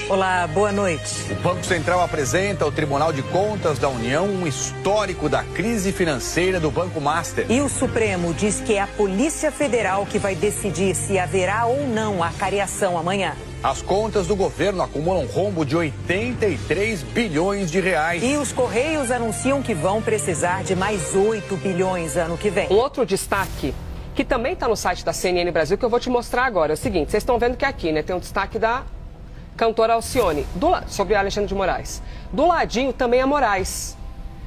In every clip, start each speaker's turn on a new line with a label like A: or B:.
A: Olá, boa noite.
B: O Banco Central apresenta ao Tribunal de Contas da União um histórico da crise financeira do Banco Master.
A: E o Supremo diz que é a Polícia Federal que vai decidir se haverá ou não a cariação amanhã.
B: As contas do governo acumulam rombo de 83 bilhões de reais.
A: E os Correios anunciam que vão precisar de mais 8 bilhões ano que vem.
C: Um outro destaque, que também está no site da CNN Brasil, que eu vou te mostrar agora, é o seguinte, vocês estão vendo que aqui, né, tem um destaque da cantora Alcione, sobre Alexandre de Moraes. Do ladinho também é Moraes,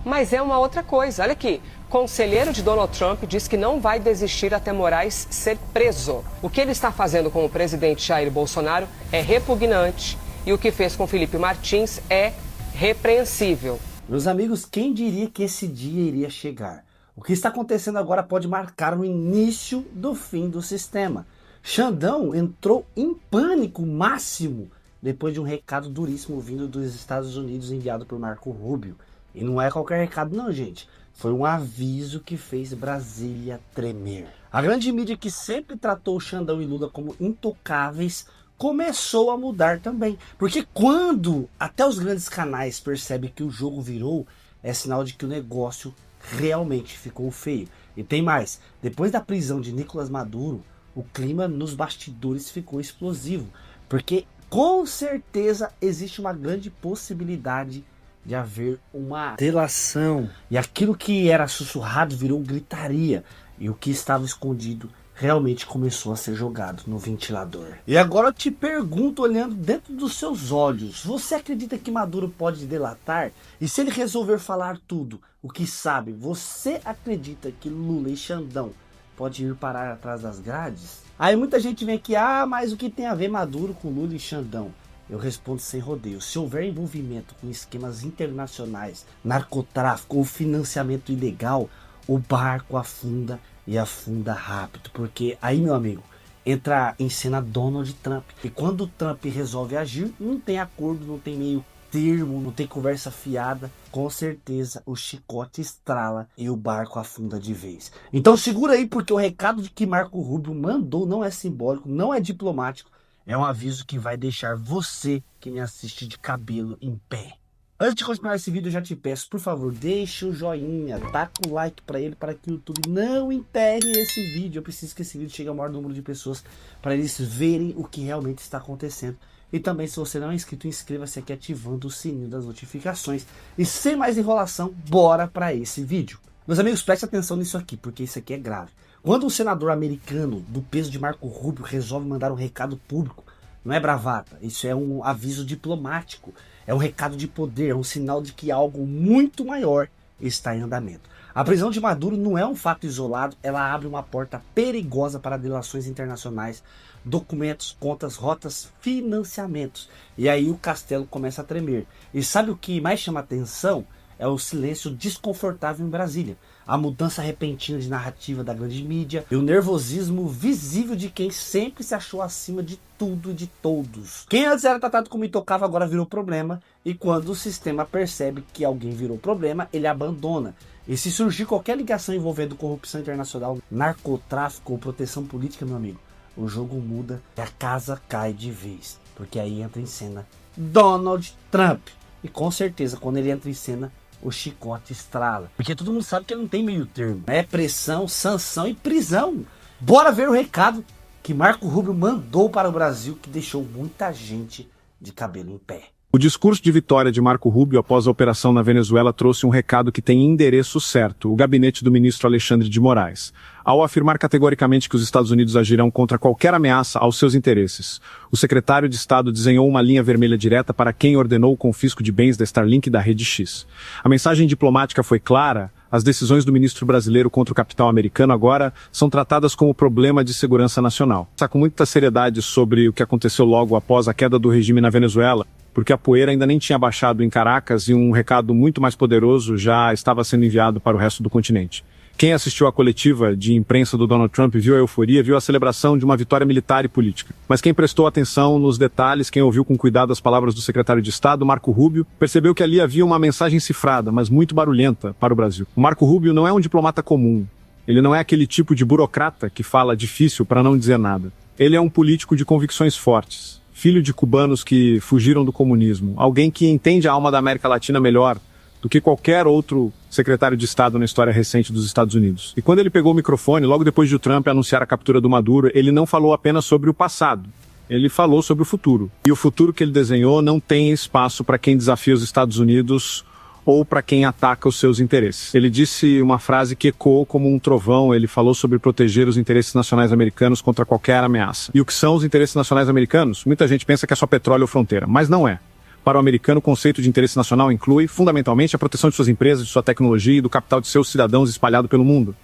C: mas é uma outra coisa, olha aqui. Conselheiro de Donald Trump diz que não vai desistir até Moraes ser preso. O que ele está fazendo com o presidente Jair Bolsonaro é repugnante e o que fez com Felipe Martins é repreensível.
D: Meus amigos, quem diria que esse dia iria chegar? O que está acontecendo agora pode marcar o início do fim do sistema. Xandão entrou em pânico máximo depois de um recado duríssimo vindo dos Estados Unidos enviado por Marco Rubio. E não é qualquer recado não, gente. Foi um aviso que fez Brasília tremer. A grande mídia que sempre tratou o Xandão e Lula como intocáveis começou a mudar também. Porque quando até os grandes canais percebem que o jogo virou, é sinal de que o negócio realmente ficou feio. E tem mais, depois da prisão de Nicolás Maduro, o clima nos bastidores ficou explosivo. Porque com certeza existe uma grande possibilidade de haver uma delação. E aquilo que era sussurrado virou gritaria. E o que estava escondido realmente começou a ser jogado no ventilador. E agora eu te pergunto, olhando dentro dos seus olhos, você acredita que Maduro pode delatar? E se ele resolver falar tudo o que sabe, você acredita que Lula e Xandão pode ir parar atrás das grades? Aí muita gente vem aqui, mas o que tem a ver Maduro com Lula e Xandão? Eu respondo sem rodeio. Se houver envolvimento com esquemas internacionais, narcotráfico ou financiamento ilegal, o barco afunda e afunda rápido. Porque aí, meu amigo, entra em cena Donald Trump. E quando o Trump resolve agir, não tem acordo, não tem meio termo, não tem conversa fiada. Com certeza o chicote estrala e o barco afunda de vez. Então segura aí, porque o recado de que Marco Rubio mandou não é simbólico, não é diplomático. É um aviso que vai deixar você que me assiste de cabelo em pé. Antes de continuar esse vídeo, eu já te peço, por favor, deixa o joinha, taca o like para ele, para que o YouTube não enterre esse vídeo. Eu preciso que esse vídeo chegue ao maior número de pessoas, para eles verem o que realmente está acontecendo. E também, se você não é inscrito, inscreva-se aqui ativando o sininho das notificações. E sem mais enrolação, bora para esse vídeo. Meus amigos, preste atenção nisso aqui, porque isso aqui é grave. Quando um senador americano do peso de Marco Rubio resolve mandar um recado público, não é bravata, isso é um aviso diplomático, é um recado de poder, é um sinal de que algo muito maior está em andamento. A prisão de Maduro não é um fato isolado, ela abre uma porta perigosa para delações internacionais, documentos, contas, rotas, financiamentos. E aí o castelo começa a tremer. E sabe o que mais chama atenção? É o silêncio desconfortável em Brasília, a mudança repentina de narrativa da grande mídia e o nervosismo visível de quem sempre se achou acima de tudo e de todos. Quem antes era tratado como intocável agora virou problema, e quando o sistema percebe que alguém virou problema, ele abandona. E se surgir qualquer ligação envolvendo corrupção internacional, narcotráfico ou proteção política, meu amigo, o jogo muda e a casa cai de vez. Porque aí entra em cena Donald Trump. E com certeza, quando ele entra em cena, o chicote estrala. Porque todo mundo sabe que ele não tem meio termo. É pressão, sanção e prisão. Bora ver o recado que Marco Rubio mandou para o Brasil, que deixou muita gente de cabelo em pé.
E: O discurso de vitória de Marco Rubio após a operação na Venezuela trouxe um recado que tem endereço certo, o gabinete do ministro Alexandre de Moraes, ao afirmar categoricamente que os Estados Unidos agirão contra qualquer ameaça aos seus interesses. O secretário de Estado desenhou uma linha vermelha direta para quem ordenou o confisco de bens da Starlink e da Rede X. A mensagem diplomática foi clara. As decisões do ministro brasileiro contra o capital americano agora são tratadas como problema de segurança nacional. Está com muita seriedade sobre o que aconteceu logo após a queda do regime na Venezuela, porque a poeira ainda nem tinha baixado em Caracas e um recado muito mais poderoso já estava sendo enviado para o resto do continente. Quem assistiu à coletiva de imprensa do Donald Trump viu a euforia, viu a celebração de uma vitória militar e política. Mas quem prestou atenção nos detalhes, quem ouviu com cuidado as palavras do secretário de Estado, Marco Rubio, percebeu que ali havia uma mensagem cifrada, mas muito barulhenta para o Brasil. O Marco Rubio não é um diplomata comum. Ele não é aquele tipo de burocrata que fala difícil para não dizer nada. Ele é um político de convicções fortes, filho de cubanos que fugiram do comunismo, alguém que entende a alma da América Latina melhor do que qualquer outro secretário de Estado na história recente dos Estados Unidos. E quando ele pegou o microfone, logo depois de o Trump anunciar a captura do Maduro, ele não falou apenas sobre o passado, ele falou sobre o futuro. E o futuro que ele desenhou não tem espaço para quem desafia os Estados Unidos ou para quem ataca os seus interesses. Ele disse uma frase que ecoou como um trovão. Ele falou sobre proteger os interesses nacionais americanos contra qualquer ameaça. E o que são os interesses nacionais americanos? Muita gente pensa que é só petróleo ou fronteira, mas não é. Para o americano, o conceito de interesse nacional inclui, fundamentalmente, a proteção de suas empresas, de sua tecnologia e do capital de seus cidadãos espalhado pelo mundo.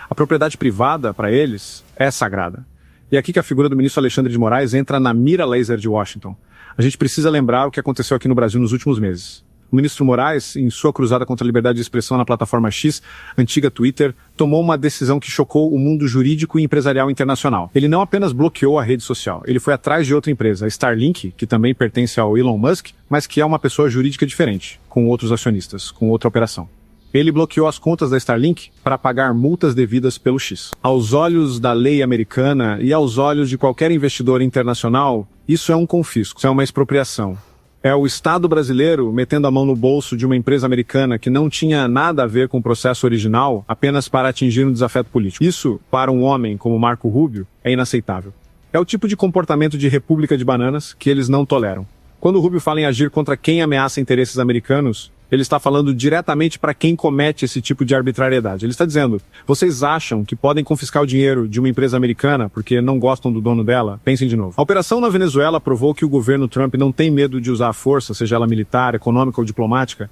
E: A propriedade privada, para eles, é sagrada. E é aqui que a figura do ministro Alexandre de Moraes entra na mira laser de Washington. A gente precisa lembrar o que aconteceu aqui no Brasil nos últimos meses. O ministro Moraes, em sua cruzada contra a liberdade de expressão na plataforma X, antiga Twitter, tomou uma decisão que chocou o mundo jurídico e empresarial internacional. Ele não apenas bloqueou a rede social, ele foi atrás de outra empresa, a Starlink, que também pertence ao Elon Musk, mas que é uma pessoa jurídica diferente, com outros acionistas, com outra operação. Ele bloqueou as contas da Starlink para pagar multas devidas pelo X. Aos olhos da lei americana e aos olhos de qualquer investidor internacional, isso é um confisco, isso é uma expropriação. É o Estado brasileiro metendo a mão no bolso de uma empresa americana que não tinha nada a ver com o processo original apenas para atingir um desafeto político. Isso, para um homem como Marco Rubio, é inaceitável. É o tipo de comportamento de república de bananas que eles não toleram. Quando o Rubio fala em agir contra quem ameaça interesses americanos, ele está falando diretamente para quem comete esse tipo de arbitrariedade. Ele está dizendo, vocês acham que podem confiscar o dinheiro de uma empresa americana porque não gostam do dono dela? Pensem de novo. A operação na Venezuela provou que o governo Trump não tem medo de usar a força, seja ela militar, econômica ou diplomática,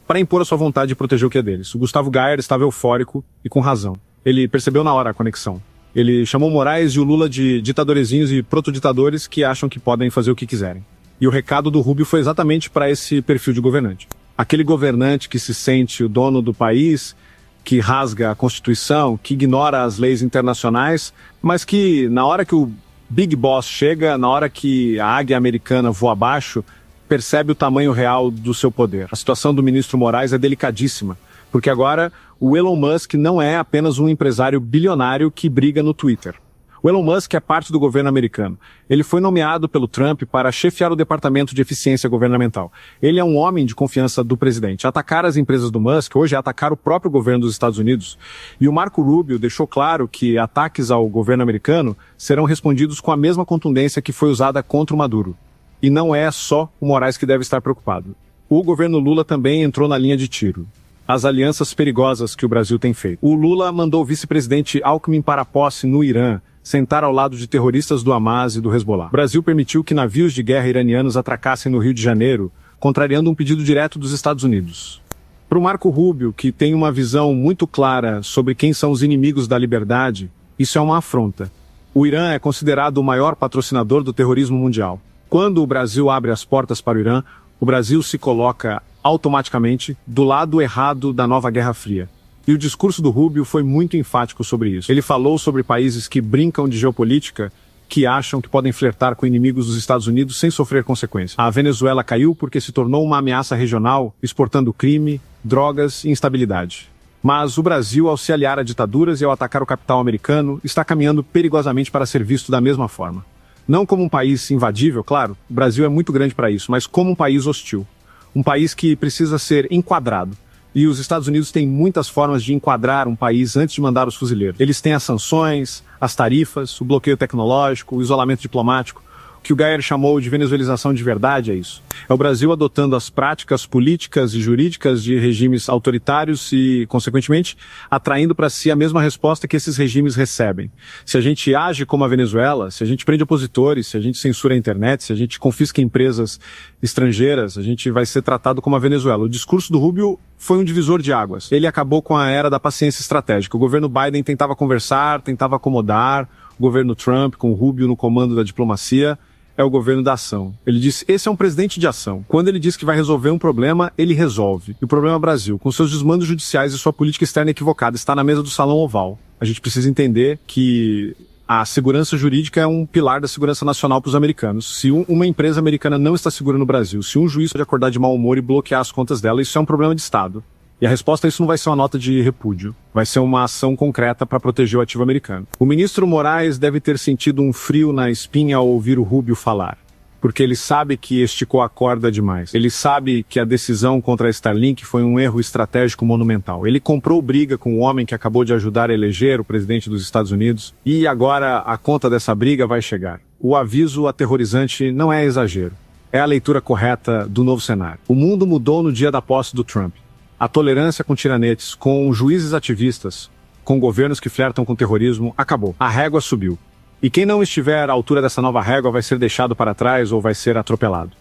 E: para impor a sua vontade de proteger o que é deles. O Gustavo Gayer estava eufórico e com razão. Ele percebeu na hora a conexão. Ele chamou Moraes e o Lula de ditadorezinhos e protoditadores que acham que podem fazer o que quiserem. E o recado do Rubio foi exatamente para esse perfil de governante. Aquele governante que se sente o dono do país, que rasga a Constituição, que ignora as leis internacionais, mas que na hora que o Big Boss chega, na hora que a águia americana voa abaixo, percebe o tamanho real do seu poder. A situação do ministro Moraes é delicadíssima, porque agora o Elon Musk não é apenas um empresário bilionário que briga no Twitter. O Elon Musk é parte do governo americano. Ele foi nomeado pelo Trump para chefiar o Departamento de Eficiência Governamental. Ele é um homem de confiança do presidente. Atacar as empresas do Musk hoje é atacar o próprio governo dos Estados Unidos. E o Marco Rubio deixou claro que ataques ao governo americano serão respondidos com a mesma contundência que foi usada contra o Maduro. E não é só o Moraes que deve estar preocupado. O governo Lula também entrou na linha de tiro. As alianças perigosas que o Brasil tem feito. O Lula mandou o vice-presidente Alckmin para a posse no Irã, sentar ao lado de terroristas do Hamas e do Hezbollah. O Brasil permitiu que navios de guerra iranianos atracassem no Rio de Janeiro, contrariando um pedido direto dos Estados Unidos. Para o Marco Rubio, que tem uma visão muito clara sobre quem são os inimigos da liberdade, isso é uma afronta. O Irã é considerado o maior patrocinador do terrorismo mundial. Quando o Brasil abre as portas para o Irã, o Brasil se coloca automaticamente do lado errado da nova Guerra Fria. E o discurso do Rubio foi muito enfático sobre isso. Ele falou sobre países que brincam de geopolítica, que acham que podem flertar com inimigos dos Estados Unidos sem sofrer consequências. A Venezuela caiu porque se tornou uma ameaça regional, exportando crime, drogas e instabilidade. Mas o Brasil, ao se aliar a ditaduras e ao atacar o capital americano, está caminhando perigosamente para ser visto da mesma forma. Não como um país invadível, claro, o Brasil é muito grande para isso, mas como um país hostil. Um país que precisa ser enquadrado. E os Estados Unidos têm muitas formas de enquadrar um país antes de mandar os fuzileiros. Eles têm as sanções, as tarifas, o bloqueio tecnológico, o isolamento diplomático. O que o Gayer chamou de venezuelização de verdade é isso. É o Brasil adotando as práticas políticas e jurídicas de regimes autoritários e, consequentemente, atraindo para si a mesma resposta que esses regimes recebem. Se a gente age como a Venezuela, se a gente prende opositores, se a gente censura a internet, se a gente confisca empresas estrangeiras, a gente vai ser tratado como a Venezuela. O discurso do Rubio foi um divisor de águas. Ele acabou com a era da paciência estratégica. O governo Biden tentava conversar, tentava acomodar. O governo Trump, com o Rubio no comando da diplomacia, é o governo da ação. Ele disse, esse é um presidente de ação. Quando ele diz que vai resolver um problema, ele resolve. E o problema é o Brasil, com seus desmandos judiciais e sua política externa equivocada, está na mesa do Salão Oval. A gente precisa entender que a segurança jurídica é um pilar da segurança nacional para os americanos. Se uma empresa americana não está segura no Brasil, se um juiz pode acordar de mau humor e bloquear as contas dela, isso é um problema de Estado. E a resposta a isso não vai ser uma nota de repúdio, vai ser uma ação concreta para proteger o ativo americano. O ministro Moraes deve ter sentido um frio na espinha ao ouvir o Rubio falar. porque ele sabe que esticou a corda demais. Ele sabe que a decisão contra a Starlink foi um erro estratégico monumental. Ele comprou briga com o homem que acabou de ajudar a eleger o presidente dos Estados Unidos, e agora a conta dessa briga vai chegar. O aviso aterrorizante não é exagero. É a leitura correta do novo cenário. O mundo mudou no dia da posse do Trump. A tolerância com tiranetes, com juízes ativistas, com governos que flertam com terrorismo, acabou. A régua subiu. E quem não estiver à altura dessa nova régua vai ser deixado para trás ou vai ser atropelado.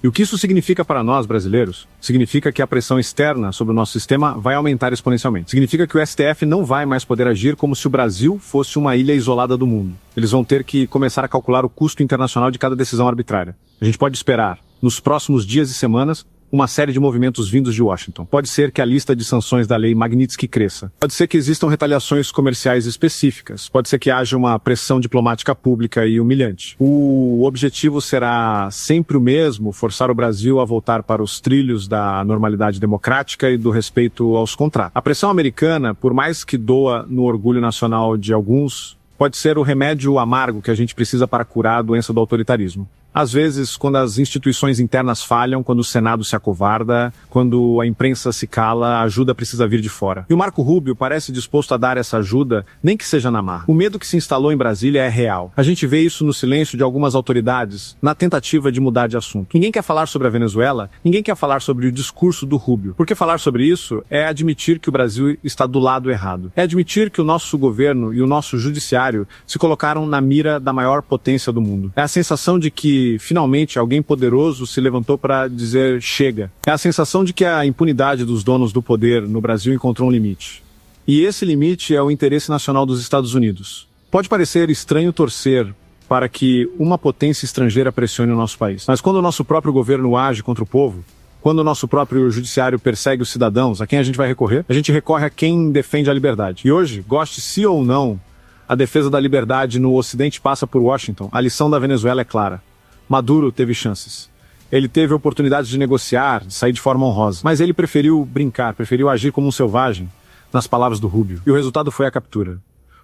E: E o que isso significa para nós, brasileiros? Significa que a pressão externa sobre o nosso sistema vai aumentar exponencialmente. Significa que o STF não vai mais poder agir como se o Brasil fosse uma ilha isolada do mundo. Eles vão ter que começar a calcular o custo internacional de cada decisão arbitrária. A gente pode esperar, nos próximos dias e semanas, uma série de movimentos vindos de Washington. Pode ser que a lista de sanções da lei Magnitsky cresça. Pode ser que existam retaliações comerciais específicas. Pode ser que haja uma pressão diplomática pública e humilhante. O objetivo será sempre o mesmo, forçar o Brasil a voltar para os trilhos da normalidade democrática e do respeito aos contratos. A pressão americana, por mais que doa no orgulho nacional de alguns, pode ser o remédio amargo que a gente precisa para curar a doença do autoritarismo. Às vezes, quando as instituições internas falham, quando o Senado se acovarda, quando a imprensa se cala, a ajuda precisa vir de fora. E o Marco Rubio parece disposto a dar essa ajuda, nem que seja na marra. O medo que se instalou em Brasília é real. A gente vê isso no silêncio de algumas autoridades, na tentativa de mudar de assunto. Ninguém quer falar sobre a Venezuela, ninguém quer falar sobre o discurso do Rubio. Porque falar sobre isso é admitir que o Brasil está do lado errado. É admitir que o nosso governo e o nosso judiciário se colocaram na mira da maior potência do mundo. É a sensação de que finalmente alguém poderoso se levantou para dizer chega. É a sensação de que a impunidade dos donos do poder no Brasil encontrou um limite. E esse limite é o interesse nacional dos Estados Unidos. Pode parecer estranho torcer para que uma potência estrangeira pressione o nosso país. Mas quando o nosso próprio governo age contra o povo, quando o nosso próprio judiciário persegue os cidadãos, a quem a gente vai recorrer? A gente recorre a quem defende a liberdade. E hoje, goste se ou não, a defesa da liberdade no Ocidente passa por Washington. A lição da Venezuela é clara. Maduro teve chances. Ele teve oportunidades de negociar, de sair de forma honrosa. Mas ele preferiu brincar, preferiu agir como um selvagem, nas palavras do Rubio. E o resultado foi a captura.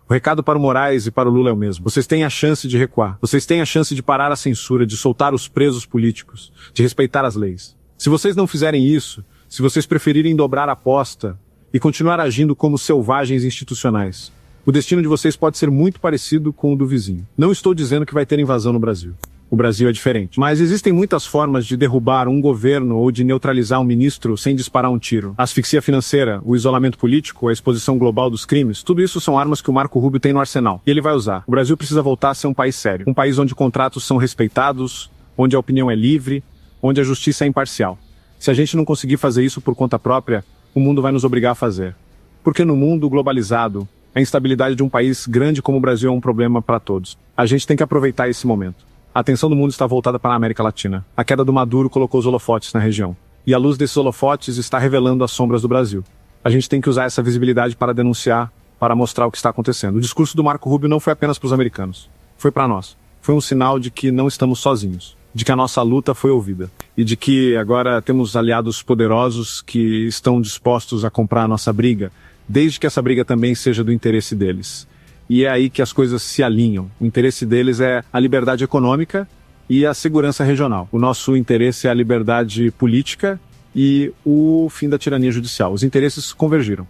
E: O recado para o Moraes e para o Lula é o mesmo. Vocês têm a chance de recuar. Vocês têm a chance de parar a censura, de soltar os presos políticos, de respeitar as leis. Se vocês não fizerem isso, se vocês preferirem dobrar a aposta e continuar agindo como selvagens institucionais, o destino de vocês pode ser muito parecido com o do vizinho. Não estou dizendo que vai ter invasão no Brasil. O Brasil é diferente. Mas existem muitas formas de derrubar um governo ou de neutralizar um ministro sem disparar um tiro. A asfixia financeira, o isolamento político, a exposição global dos crimes, tudo isso são armas que o Marco Rubio tem no arsenal. E ele vai usar. O Brasil precisa voltar a ser um país sério. Um país onde contratos são respeitados, onde a opinião é livre, onde a justiça é imparcial. Se a gente não conseguir fazer isso por conta própria, o mundo vai nos obrigar a fazer. Porque no mundo globalizado, a instabilidade de um país grande como o Brasil é um problema para todos. A gente tem que aproveitar esse momento. A atenção do mundo está voltada para a América Latina. A queda do Maduro colocou os holofotes na região. E a luz desses holofotes está revelando as sombras do Brasil. A gente tem que usar essa visibilidade para denunciar, para mostrar o que está acontecendo. O discurso do Marco Rubio não foi apenas para os americanos. Foi para nós. Foi um sinal de que não estamos sozinhos. De que a nossa luta foi ouvida. E de que agora temos aliados poderosos que estão dispostos a comprar a nossa briga, desde que essa briga também seja do interesse deles. E é aí que as coisas se alinham. O interesse deles é a liberdade econômica e a segurança regional. O nosso interesse é a liberdade política e o fim da tirania judicial. Os interesses convergiram.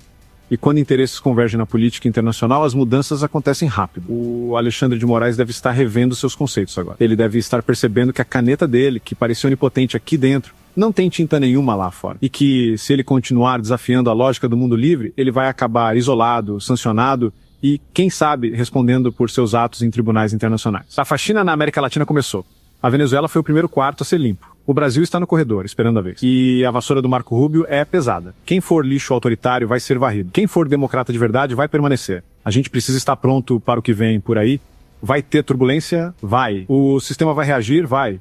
E: E quando interesses convergem na política internacional, as mudanças acontecem rápido. O Alexandre de Moraes deve estar revendo seus conceitos agora. Ele deve estar percebendo que a caneta dele, que parecia onipotente aqui dentro, não tem tinta nenhuma lá fora. E que, se ele continuar desafiando a lógica do mundo livre, ele vai acabar isolado, sancionado e, quem sabe, respondendo por seus atos em tribunais internacionais. A faxina na América Latina começou. A Venezuela foi o primeiro quarto a ser limpo. O Brasil está no corredor, esperando a vez. E a vassoura do Marco Rubio é pesada. Quem for lixo autoritário vai ser varrido. Quem for democrata de verdade vai permanecer. A gente precisa estar pronto para o que vem por aí. Vai ter turbulência? Vai. O sistema vai reagir? Vai.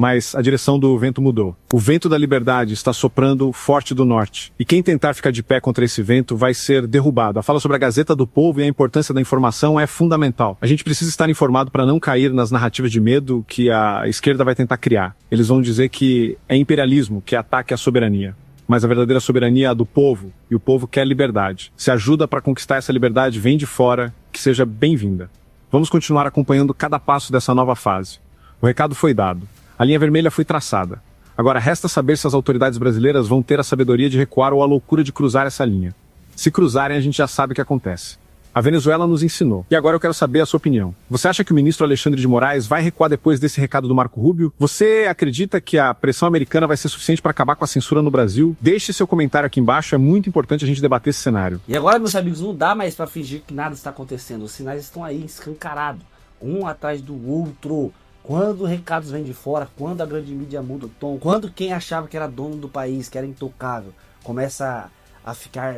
E: Mas a direção do vento mudou. O vento da liberdade está soprando forte do norte. E quem tentar ficar de pé contra esse vento vai ser derrubado. A fala sobre a Gazeta do Povo e a importância da informação é fundamental. A gente precisa estar informado para não cair nas narrativas de medo que a esquerda vai tentar criar. Eles vão dizer que é imperialismo, que é ataque à soberania. Mas a verdadeira soberania é a do povo, e o povo quer liberdade. Se ajuda para conquistar essa liberdade vem de fora, que seja bem-vinda. Vamos continuar acompanhando cada passo dessa nova fase. O recado foi dado. A linha vermelha foi traçada. Agora resta saber se as autoridades brasileiras vão ter a sabedoria de recuar ou a loucura de cruzar essa linha. Se cruzarem, a gente já sabe o que acontece. A Venezuela nos ensinou. E agora eu quero saber a sua opinião. Você acha que o ministro Alexandre de Moraes vai recuar depois desse recado do Marco Rubio? Você acredita que a pressão americana vai ser suficiente para acabar com a censura no Brasil? Deixe seu comentário aqui embaixo, é muito importante a gente debater esse cenário.
D: E agora, meus amigos, não dá mais para fingir que nada está acontecendo. Os sinais estão aí, escancarados, um atrás do outro. Quando recados vêm de fora, quando a grande mídia muda o tom, quando quem achava que era dono do país, que era intocável, começa a ficar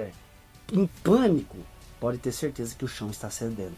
D: em pânico, pode ter certeza que o chão está cedendo.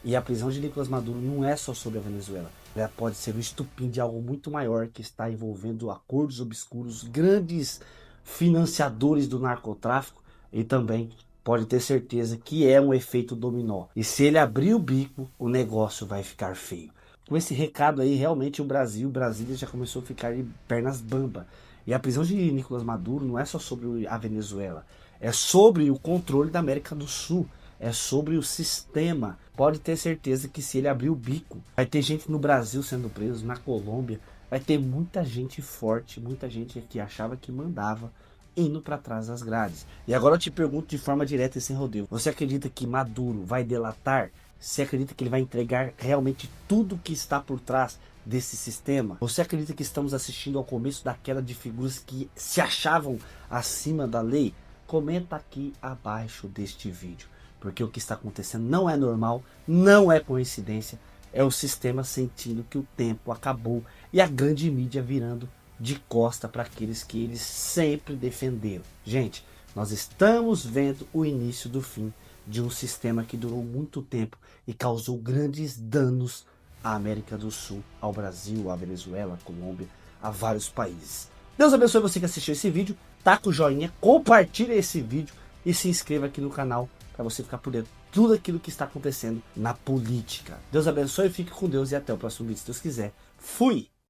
D: E a prisão de Nicolás Maduro não é só sobre a Venezuela. Ela pode ser o estupim de algo muito maior que está envolvendo acordos obscuros, grandes financiadores do narcotráfico, e também pode ter certeza que é um efeito dominó. E se ele abrir o bico, o negócio vai ficar feio. Com esse recado aí, realmente Brasília já começou a ficar de pernas bamba. E a prisão de Nicolás Maduro não é só sobre a Venezuela, é sobre o controle da América do Sul, é sobre o sistema. Pode ter certeza que se ele abrir o bico, vai ter gente no Brasil sendo preso, na Colômbia, vai ter muita gente forte, muita gente que achava que mandava, indo para trás das grades. E agora eu te pergunto de forma direta e sem rodeio, você acredita que Maduro vai delatar? Você acredita que ele vai entregar realmente tudo que está por trás desse sistema? Você acredita que estamos assistindo ao começo da queda de figuras que se achavam acima da lei? Comenta aqui abaixo deste vídeo, porque o que está acontecendo não é normal, não é coincidência, é o sistema sentindo que o tempo acabou e a grande mídia virando de costa para aqueles que eles sempre defenderam. Gente, nós estamos vendo o início do fim de um sistema que durou muito tempo e causou grandes danos à América do Sul, ao Brasil, à Venezuela, à Colômbia, a vários países. Deus abençoe você que assistiu esse vídeo, taca o joinha, compartilha esse vídeo e se inscreva aqui no canal para você ficar por dentro de tudo aquilo que está acontecendo na política. Deus abençoe, fique com Deus e até o próximo vídeo, se Deus quiser. Fui!